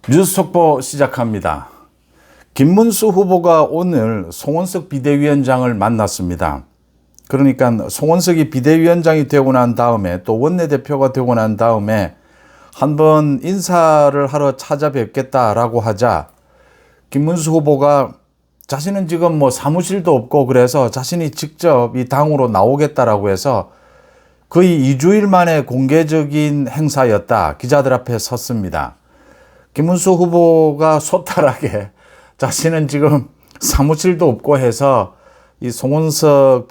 뉴스 속보 시작합니다. 김문수 후보가 오늘 송원석 비대위원장을 만났습니다. 그러니까 송원석이 비대위원장이 되고 난 다음에 또 원내대표가 되고 난 다음에 한번 인사를 하러 찾아뵙겠다라고 하자 김문수 후보가 자신은 지금 사무실도 없고 그래서 자신이 직접 이 당으로 나오겠다라고 해서 거의 2주일 만에 공개적인 행사였다. 기자들 앞에 섰습니다. 김문수 후보가 소탈하게 자신은 지금 사무실도 없고 해서 이 송원석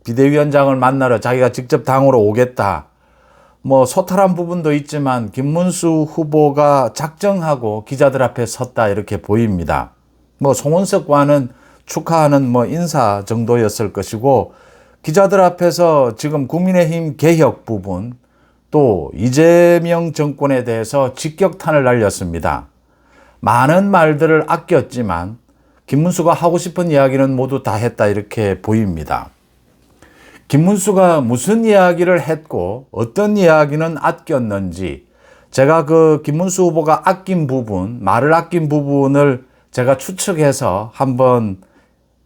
비대위원장을 만나러 자기가 직접 당으로 오겠다. 소탈한 부분도 있지만 김문수 후보가 작정하고 기자들 앞에 섰다 이렇게 보입니다. 송원석과는 축하하는 인사 정도였을 것이고 기자들 앞에서 지금 국민의힘 개혁 부분 또 이재명 정권에 대해서 직격탄을 날렸습니다. 많은 말들을 아꼈지만 김문수가 하고 싶은 이야기는 모두 다 했다 이렇게 보입니다. 김문수가 무슨 이야기를 했고 어떤 이야기는 아꼈는지 제가 김문수 후보가 말을 아낀 부분을 제가 추측해서 한번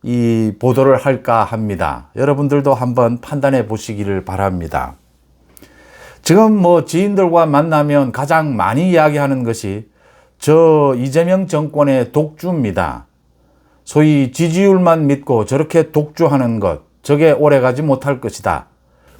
이 보도를 할까 합니다. 여러분들도 한번 판단해 보시기를 바랍니다. 지금 지인들과 만나면 가장 많이 이야기하는 것이 저 이재명 정권의 독주입니다. 소위 지지율만 믿고 저렇게 독주하는 것, 저게 오래가지 못할 것이다.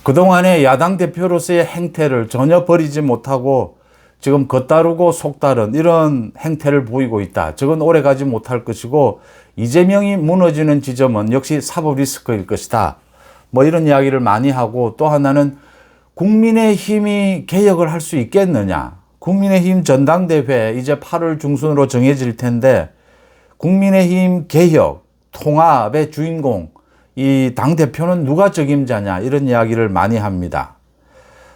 그동안의 야당 대표로서의 행태를 전혀 버리지 못하고 지금 겉다르고 속다른 이런 행태를 보이고 있다. 저건 오래가지 못할 것이고 이재명이 무너지는 지점은 역시 사법 리스크일 것이다. 이런 이야기를 많이 하고 또 하나는 국민의힘이 개혁을 할 수 있겠느냐. 국민의힘 전당대회 이제 8월 중순으로 정해질 텐데 국민의힘 개혁, 통합의 주인공, 이 당대표는 누가 적임자냐 이런 이야기를 많이 합니다.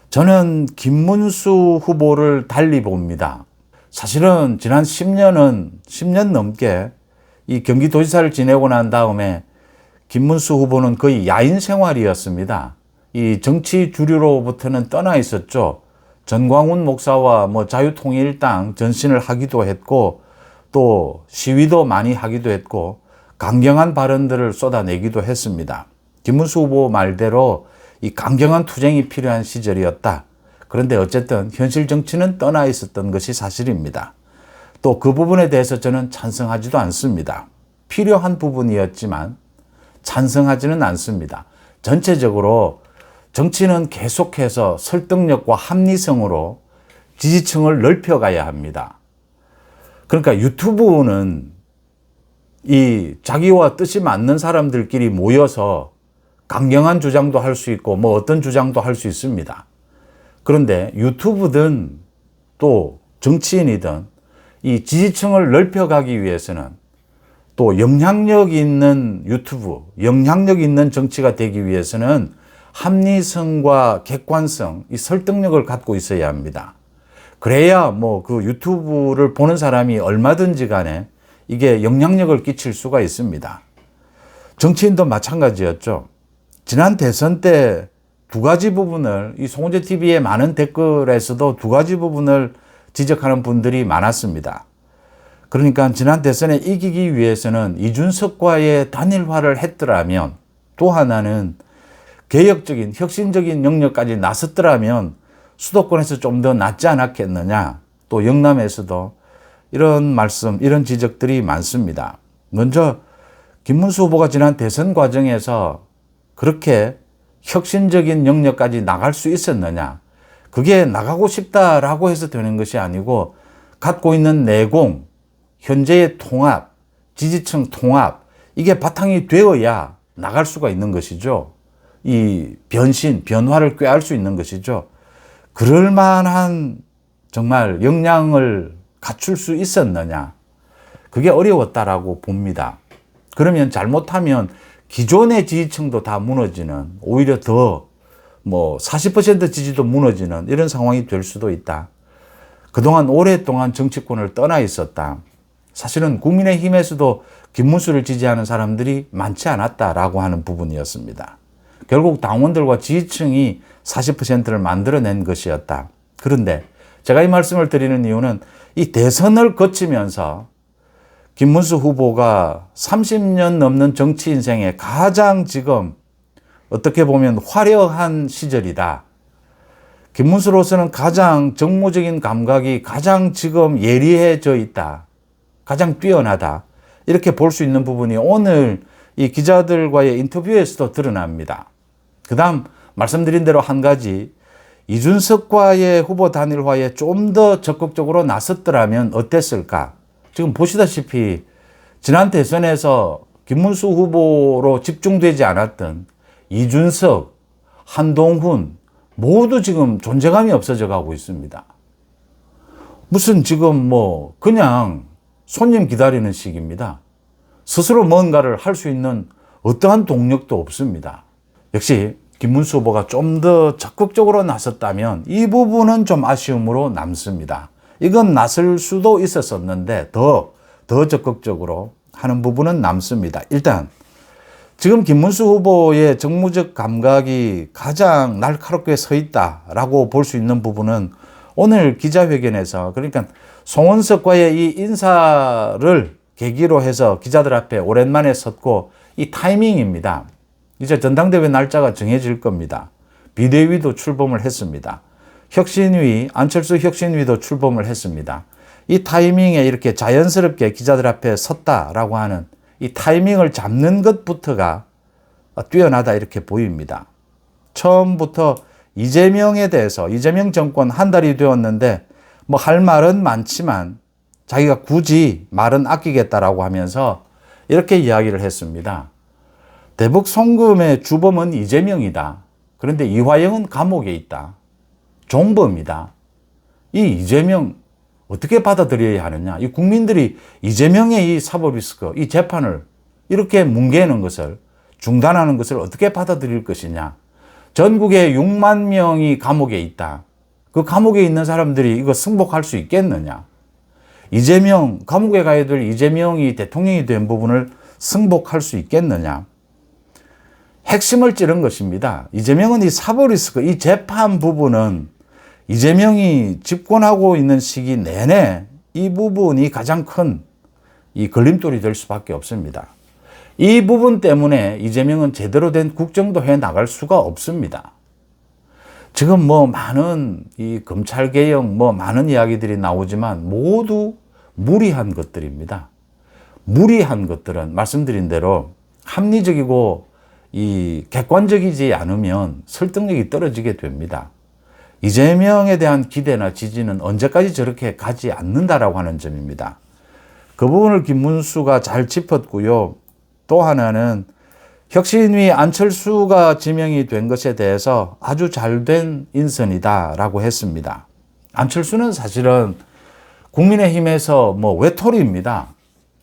저는 김문수 후보를 달리 봅니다. 사실은 지난 10년 넘게 이 경기도지사를 지내고 난 다음에 김문수 후보는 거의 야인 생활이었습니다. 이 정치 주류로부터는 떠나 있었죠. 전광훈 목사와 자유통일당 전신을 하기도 했고 또 시위도 많이 하기도 했고 강경한 발언들을 쏟아내기도 했습니다. 김문수 후보 말대로 이 강경한 투쟁이 필요한 시절이었다. 그런데 어쨌든 현실 정치는 떠나 있었던 것이 사실입니다. 또 그 부분에 대해서 저는 찬성하지도 않습니다. 필요한 부분이었지만 찬성하지는 않습니다. 전체적으로 정치는 계속해서 설득력과 합리성으로 지지층을 넓혀가야 합니다. 그러니까 유튜브는 이 자기와 뜻이 맞는 사람들끼리 모여서 강경한 주장도 할 수 있고 어떤 주장도 할 수 있습니다. 그런데 유튜브든 또 정치인이든 이 지지층을 넓혀가기 위해서는 또 영향력 있는 유튜브, 영향력 있는 정치가 되기 위해서는 합리성과 객관성, 이 설득력을 갖고 있어야 합니다. 그래야 그 유튜브를 보는 사람이 얼마든지 간에 이게 영향력을 끼칠 수가 있습니다. 정치인도 마찬가지였죠. 지난 대선 때 두 가지 부분을 이 송은재 TV의 많은 댓글에서도 두 가지 부분을 지적하는 분들이 많았습니다. 그러니까 지난 대선에 이기기 위해서는 이준석과의 단일화를 했더라면 또 하나는 개혁적인 혁신적인 영역까지 나섰더라면 수도권에서 좀 더 낫지 않았겠느냐. 또 영남에서도 이런 말씀, 이런 지적들이 많습니다. 먼저 김문수 후보가 지난 대선 과정에서 그렇게 혁신적인 영역까지 나갈 수 있었느냐. 그게 나가고 싶다라고 해서 되는 것이 아니고 갖고 있는 내공, 현재의 통합, 지지층 통합, 이게 바탕이 되어야 나갈 수가 있는 것이죠. 이 변화를 꾀할 수 있는 것이죠. 그럴 만한 정말 역량을 갖출 수 있었느냐. 그게 어려웠다라고 봅니다. 그러면 잘못하면 기존의 지지층도 다 무너지는, 오히려 더 40% 지지도 무너지는 이런 상황이 될 수도 있다. 그동안 오랫동안 정치권을 떠나 있었다. 사실은 국민의힘에서도 김문수를 지지하는 사람들이 많지 않았다라고 하는 부분이었습니다. 결국 당원들과 지지층이 40%를 만들어낸 것이었다. 그런데 제가 이 말씀을 드리는 이유는 이 대선을 거치면서 김문수 후보가 30년 넘는 정치 인생에 가장 지금 어떻게 보면 화려한 시절이다. 김문수로서는 가장 정무적인 감각이 가장 지금 예리해져 있다. 가장 뛰어나다. 이렇게 볼 수 있는 부분이 오늘 이 기자들과의 인터뷰에서도 드러납니다. 그 다음 말씀드린 대로 한 가지, 이준석과의 후보 단일화에 좀 더 적극적으로 나섰더라면 어땠을까? 지금 보시다시피 지난 대선에서 김문수 후보로 집중되지 않았던 이준석, 한동훈 모두 지금 존재감이 없어져 가고 있습니다. 무슨 지금 뭐 그냥 손님 기다리는 식입니다. 스스로 뭔가를 할 수 있는 어떠한 동력도 없습니다. 역시 김문수 후보가 좀 더 적극적으로 나섰다면 이 부분은 좀 아쉬움으로 남습니다. 이건 나설 수도 있었었는데 더 적극적으로 하는 부분은 남습니다. 일단 지금 김문수 후보의 정무적 감각이 가장 날카롭게 서 있다라고 볼 수 있는 부분은 오늘 기자회견에서, 그러니까 송원석과의 이 인사를 계기로 해서 기자들 앞에 오랜만에 섰고 이 타이밍입니다. 이제 전당대회 날짜가 정해질 겁니다. 비대위도 출범을 했습니다. 혁신위, 안철수 혁신위도 출범을 했습니다. 이 타이밍에 이렇게 자연스럽게 기자들 앞에 섰다라고 하는 이 타이밍을 잡는 것부터가 뛰어나다 이렇게 보입니다. 처음부터 이재명에 대해서, 이재명 정권 한 달이 되었는데 뭐 할 말은 많지만 자기가 굳이 말은 아끼겠다라고 하면서 이렇게 이야기를 했습니다. 대북 송금의 주범은 이재명이다. 그런데 이화영은 감옥에 있다. 종범이다. 이 이재명 어떻게 받아들여야 하느냐. 이 국민들이 이재명의 이 사법 리스크, 이 재판을 이렇게 뭉개는 것을, 중단하는 것을 어떻게 받아들일 것이냐. 전국에 6만 명이 감옥에 있다. 그 감옥에 있는 사람들이 이거 승복할 수 있겠느냐. 이재명, 감옥에 가야 될 이재명이 대통령이 된 부분을 승복할 수 있겠느냐. 핵심을 찌른 것입니다. 이재명은 이 사법 리스크, 이 재판 부분은 이재명이 집권하고 있는 시기 내내 이 부분이 가장 큰 이 걸림돌이 될 수밖에 없습니다. 이 부분 때문에 이재명은 제대로 된 국정도 해 나갈 수가 없습니다. 지금 뭐 많은 이 검찰 개혁 뭐 많은 이야기들이 나오지만 모두 무리한 것들입니다. 무리한 것들은 말씀드린 대로 합리적이고 이 객관적이지 않으면 설득력이 떨어지게 됩니다. 이재명에 대한 기대나 지지는 언제까지 저렇게 가지 않는다라고 하는 점입니다. 그 부분을 김문수가 잘 짚었고요. 또 하나는 혁신위 안철수가 지명이 된 것에 대해서 아주 잘된 인선이다라고 했습니다. 안철수는 사실은 국민의힘에서 뭐 외톨이입니다.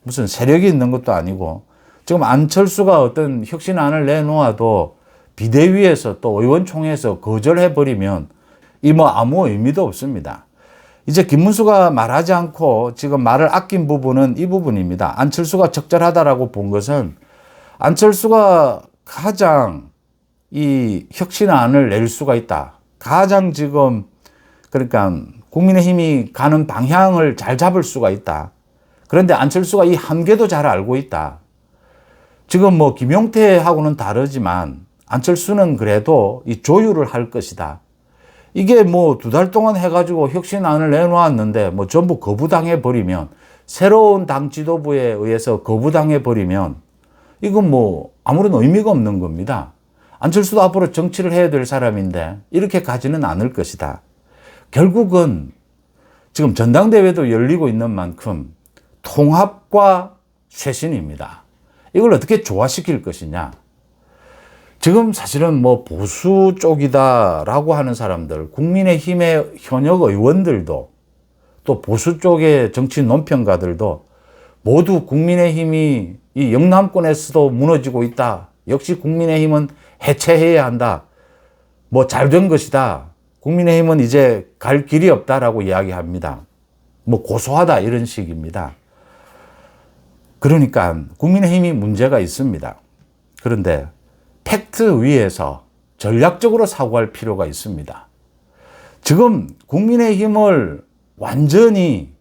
무슨 세력이 있는 것도 아니고 지금 안철수가 어떤 혁신안을 내놓아도 비대위에서 또 의원총회에서 거절해버리면 이 뭐 아무 의미도 없습니다. 이제 김문수가 말하지 않고 지금 말을 아낀 부분은 이 부분입니다. 안철수가 적절하다라고 본 것은 안철수가 가장 이 혁신안을 낼 수가 있다. 가장 지금 그러니까 국민의힘이 가는 방향을 잘 잡을 수가 있다. 그런데 안철수가 이 한계도 잘 알고 있다. 지금 뭐 김용태하고는 다르지만 안철수는 그래도 이 조율을 할 것이다. 이게 뭐 2달 동안 해가지고 혁신안을 내놓았는데 뭐 전부 거부당해버리면, 새로운 당 지도부에 의해서 거부당해버리면 이건 뭐 아무런 의미가 없는 겁니다. 안철수도 앞으로 정치를 해야 될 사람인데 이렇게 가지는 않을 것이다. 결국은 지금 전당대회도 열리고 있는 만큼 통합과 쇄신입니다. 이걸 어떻게 조화시킬 것이냐. 지금 사실은 뭐 보수 쪽이다라고 하는 사람들, 국민의힘의 현역 의원들도 또 보수 쪽의 정치 논평가들도 모두 국민의힘이 이 영남권에서도 무너지고 있다. 역시 국민의힘은 해체해야 한다. 뭐 잘된 것이다. 국민의힘은 이제 갈 길이 없다라고 이야기합니다. 뭐 고소하다 이런 식입니다. 그러니까 국민의힘이 문제가 있습니다. 그런데 팩트 위에서 전략적으로 사고할 필요가 있습니다. 지금 국민의힘을 완전히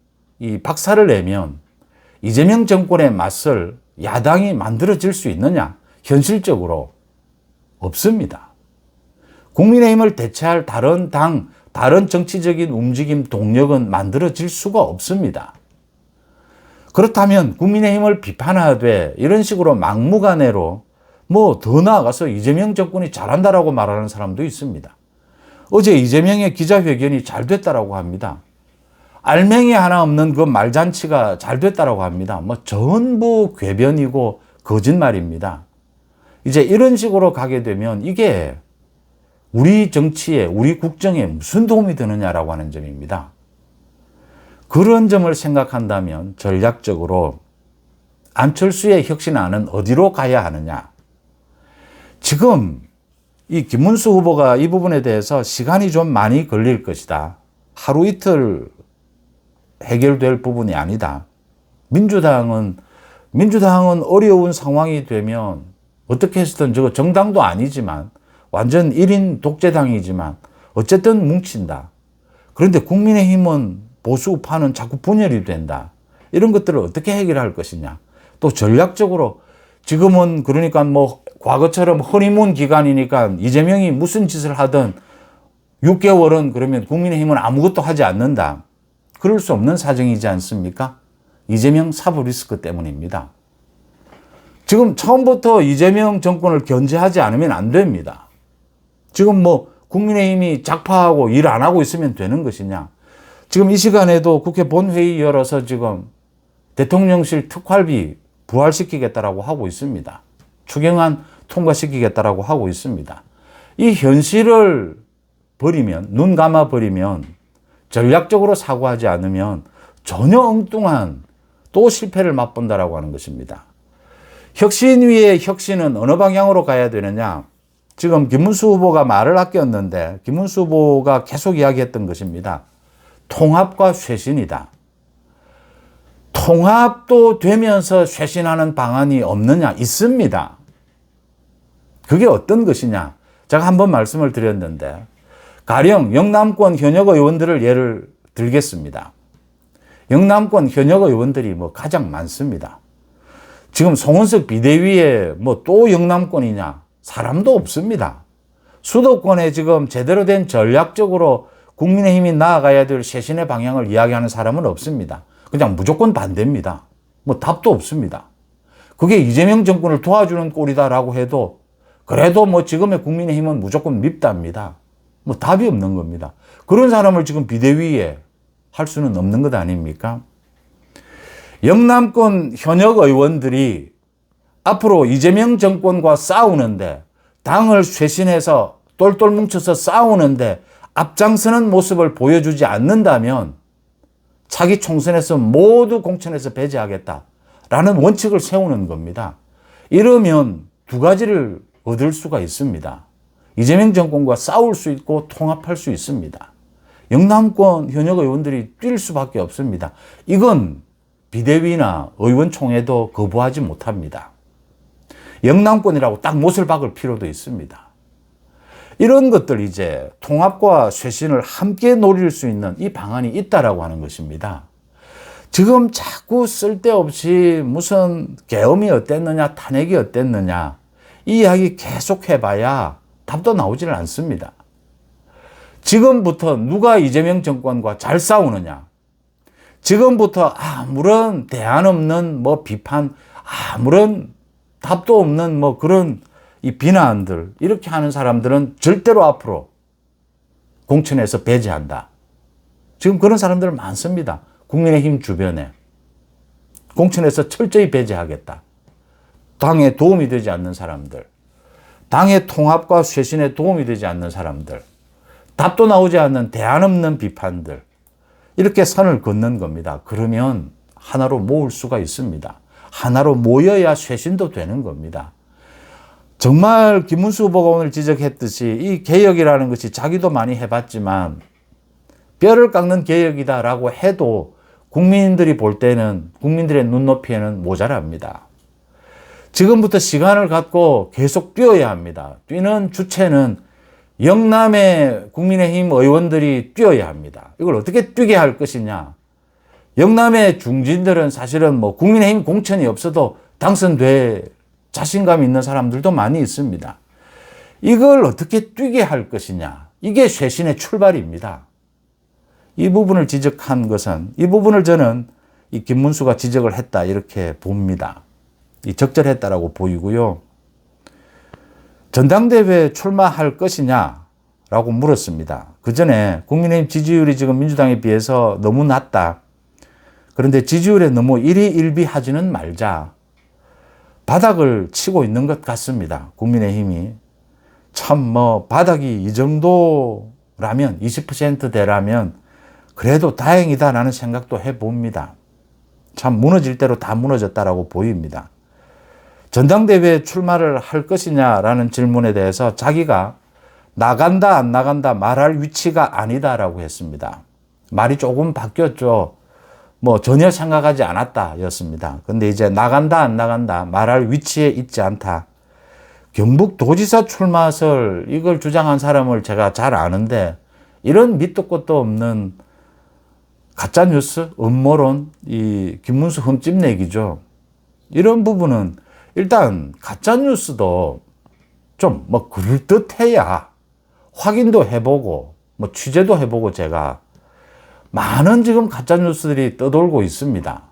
이 박살을 내면 이재명 정권의 맞설 야당이 만들어질 수 있느냐? 현실적으로 없습니다. 국민의힘을 대체할 다른 당, 다른 정치적인 움직임, 동력은 만들어질 수가 없습니다. 그렇다면 국민의힘을 비판하되 이런 식으로 막무가내로 뭐 더 나아가서 이재명 정권이 잘한다라고 말하는 사람도 있습니다. 어제 이재명의 기자회견이 잘 됐다라고 합니다. 알맹이 하나 없는 그 말잔치가 잘 됐다라고 합니다. 뭐 전부 궤변이고 거짓말입니다. 이제 이런 식으로 가게 되면 이게 우리 정치에, 우리 국정에 무슨 도움이 되느냐라고 하는 점입니다. 그런 점을 생각한다면 전략적으로 안철수의 혁신안은 어디로 가야 하느냐. 지금 이 김문수 후보가 이 부분에 대해서 시간이 좀 많이 걸릴 것이다. 하루 이틀 해결될 부분이 아니다. 민주당은 어려운 상황이 되면 어떻게 해서든 저거 정당도 아니지만 완전 1인 독재당이지만 어쨌든 뭉친다. 그런데 국민의힘은 보수 우파는 자꾸 분열이 된다. 이런 것들을 어떻게 해결할 것이냐. 또 전략적으로 지금은 그러니까 뭐 과거처럼 허니문 기간이니까 이재명이 무슨 짓을 하든 6개월은 그러면 국민의힘은 아무것도 하지 않는다. 그럴 수 없는 사정이지 않습니까? 이재명 사법 리스크 때문입니다. 지금 처음부터 이재명 정권을 견제하지 않으면 안 됩니다. 지금 뭐 국민의힘이 작파하고 일 안 하고 있으면 되는 것이냐. 지금 이 시간에도 국회 본회의 열어서 지금 대통령실 특활비 부활시키겠다라고 하고 있습니다. 추경안 통과시키겠다라고 하고 있습니다. 이 현실을 버리면, 눈 감아 버리면, 전략적으로 사고하지 않으면 전혀 엉뚱한 또 실패를 맛본다라고 하는 것입니다. 혁신 위에 혁신은 어느 방향으로 가야 되느냐? 지금 김문수 후보가 말을 아꼈는데 김문수 후보가 계속 이야기했던 것입니다. 통합과 쇄신이다. 통합도 되면서 쇄신하는 방안이 없느냐? 있습니다. 그게 어떤 것이냐? 제가 한번 말씀을 드렸는데 가령 영남권 현역 의원들을 예를 들겠습니다. 영남권 현역 의원들이 뭐 가장 많습니다. 지금 송원석 비대위에 뭐 또 영남권이냐? 사람도 없습니다. 수도권에 지금 제대로 된 전략적으로 국민의힘이 나아가야 될 쇄신의 방향을 이야기하는 사람은 없습니다. 그냥 무조건 반대입니다. 뭐 답도 없습니다. 그게 이재명 정권을 도와주는 꼴이다라고 해도 그래도 뭐 지금의 국민의힘은 무조건 밉답니다. 뭐 답이 없는 겁니다. 그런 사람을 지금 비대위에 할 수는 없는 것 아닙니까? 영남권 현역 의원들이 앞으로 이재명 정권과 싸우는데 당을 쇄신해서 똘똘 뭉쳐서 싸우는데 앞장서는 모습을 보여주지 않는다면 차기 총선에서 모두 공천에서 배제하겠다라는 원칙을 세우는 겁니다. 이러면 두 가지를 얻을 수가 있습니다. 이재명 정권과 싸울 수 있고 통합할 수 있습니다. 영남권 현역 의원들이 뛸 수밖에 없습니다. 이건 비대위나 의원총회도 거부하지 못합니다. 영남권이라고 딱 못을 박을 필요도 있습니다. 이런 것들 이제 통합과 쇄신을 함께 노릴 수 있는 이 방안이 있다라고 하는 것입니다. 지금 자꾸 쓸데없이 무슨 계엄이 어땠느냐, 탄핵이 어땠느냐 이 이야기 계속 해봐야 답도 나오지는 않습니다. 지금부터 누가 이재명 정권과 잘 싸우느냐, 지금부터 아무런 대안 없는 뭐 비판, 아무런 답도 없는 뭐 그런 이 비난들 이렇게 하는 사람들은 절대로 앞으로 공천에서 배제한다. 지금 그런 사람들 많습니다. 국민의힘 주변에. 공천에서 철저히 배제하겠다. 당에 도움이 되지 않는 사람들. 당의 통합과 쇄신에 도움이 되지 않는 사람들. 답도 나오지 않는 대안 없는 비판들. 이렇게 선을 긋는 겁니다. 그러면 하나로 모을 수가 있습니다. 하나로 모여야 쇄신도 되는 겁니다. 정말 김문수 후보가 오늘 지적했듯이 이 개혁이라는 것이 자기도 많이 해봤지만 뼈를 깎는 개혁이다라고 해도 국민들이 볼 때는 국민들의 눈높이에는 모자랍니다. 지금부터 시간을 갖고 계속 뛰어야 합니다. 뛰는 주체는 영남의 국민의힘 의원들이 뛰어야 합니다. 이걸 어떻게 뛰게 할 것이냐. 영남의 중진들은 사실은 뭐 국민의힘 공천이 없어도 당선될 자신감 있는 사람들도 많이 있습니다. 이걸 어떻게 뛰게 할 것이냐. 이게 쇄신의 출발입니다. 이 부분을 지적한 것은, 이 부분을 저는 이 김문수가 지적을 했다 이렇게 봅니다. 이 적절했다라고 보이고요. 전당대회에 출마할 것이냐라고 물었습니다. 그 전에 국민의힘 지지율이 지금 민주당에 비해서 너무 낮다. 그런데 지지율에 너무 일희일비하지는 말자. 바닥을 치고 있는 것 같습니다. 국민의힘이. 참 뭐 바닥이 이 정도라면 20%대라면 그래도 다행이다라는 생각도 해봅니다. 참 무너질 대로 다 무너졌다라고 보입니다. 전당대회에 출마를 할 것이냐라는 질문에 대해서 자기가 나간다 안 나간다 말할 위치가 아니다라고 했습니다. 말이 조금 바뀌었죠. 뭐 전혀 생각하지 않았다 였습니다. 근데 이제 나간다 안 나간다 말할 위치에 있지 않다. 경북도지사 출마설 이걸 주장한 사람을 제가 잘 아는데 이런 밑도 끝도 없는 가짜뉴스, 음모론, 이 김문수 흠집내기죠. 이런 부분은 일단 가짜뉴스도 좀 뭐 그럴듯해야 확인도 해보고 뭐 취재도 해보고 제가 많은 지금 가짜뉴스들이 떠돌고 있습니다.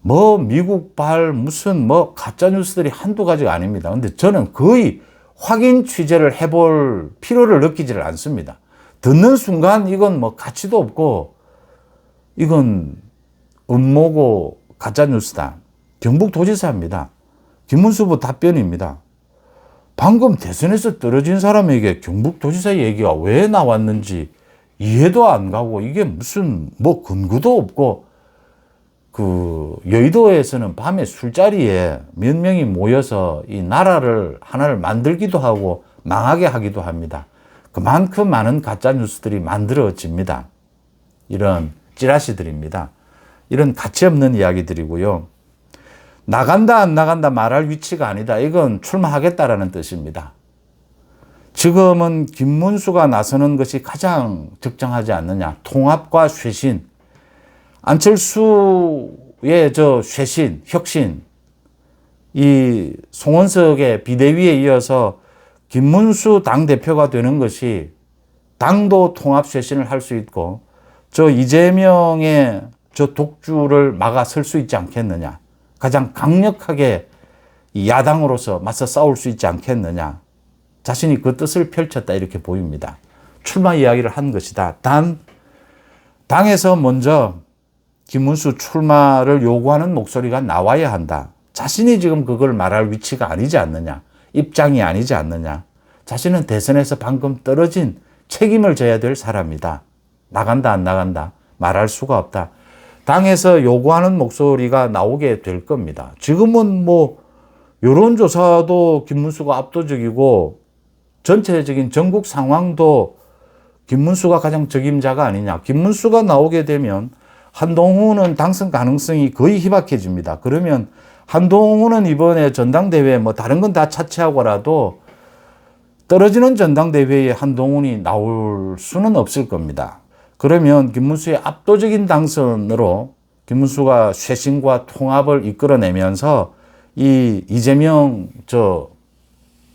뭐 미국발 무슨 뭐 가짜뉴스들이 한두 가지가 아닙니다. 근데 저는 거의 확인 취재를 해볼 필요를 느끼지를 않습니다. 듣는 순간 이건 뭐 가치도 없고 이건 음모고 가짜뉴스다. 경북도지사입니다. 김문수 후보 답변입니다. 방금 대선에서 떨어진 사람에게 경북도지사 얘기가 왜 나왔는지 이해도 안 가고 이게 무슨 뭐 근거도 없고 그 여의도에서는 밤에 술자리에 몇 명이 모여서 이 나라를 하나를 만들기도 하고 망하게 하기도 합니다. 그만큼 많은 가짜 뉴스들이 만들어집니다. 이런 찌라시들입니다. 이런 가치 없는 이야기들이고요. 나간다 안 나간다 말할 위치가 아니다. 이건 출마하겠다라는 뜻입니다. 지금은 김문수가 나서는 것이 가장 적정하지 않느냐. 통합과 쇄신. 안철수의 저 쇄신, 혁신, 이 송원석의 비대위에 이어서 김문수 당대표가 되는 것이 당도 통합 쇄신을 할 수 있고 저 이재명의 저 독주를 막아설 수 있지 않겠느냐. 가장 강력하게 야당으로서 맞서 싸울 수 있지 않겠느냐. 자신이 그 뜻을 펼쳤다 이렇게 보입니다. 출마 이야기를 한 것이다. 단 당에서 먼저 김문수 출마를 요구하는 목소리가 나와야 한다. 자신이 지금 그걸 말할 위치가 아니지 않느냐. 입장이 아니지 않느냐. 자신은 대선에서 방금 떨어진 책임을 져야 될 사람이다. 나간다 안 나간다 말할 수가 없다. 당에서 요구하는 목소리가 나오게 될 겁니다. 지금은 뭐 여론조사도 김문수가 압도적이고 전체적인 전국 상황도 김문수가 가장 적임자가 아니냐. 김문수가 나오게 되면 한동훈은 당선 가능성이 거의 희박해집니다. 그러면 한동훈은 이번에 전당대회에 뭐 다른 건 다 차치하고라도 떨어지는 전당대회에 한동훈이 나올 수는 없을 겁니다. 그러면 김문수의 압도적인 당선으로 김문수가 쇄신과 통합을 이끌어내면서 이 이재명 저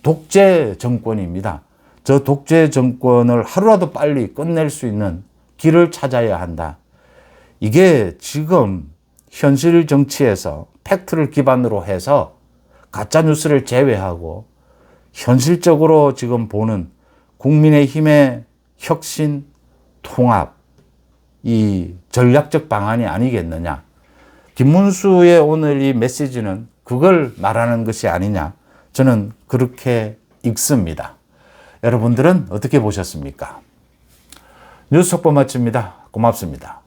독재 정권입니다. 저 독재 정권을 하루라도 빨리 끝낼 수 있는 길을 찾아야 한다. 이게 지금 현실 정치에서 팩트를 기반으로 해서 가짜뉴스를 제외하고 현실적으로 지금 보는 국민의힘의 혁신, 통합, 이 전략적 방안이 아니겠느냐. 김문수의 오늘 이 메시지는 그걸 말하는 것이 아니냐. 저는 그렇게 읽습니다. 여러분들은 어떻게 보셨습니까? 뉴스 속보 마칩니다. 고맙습니다.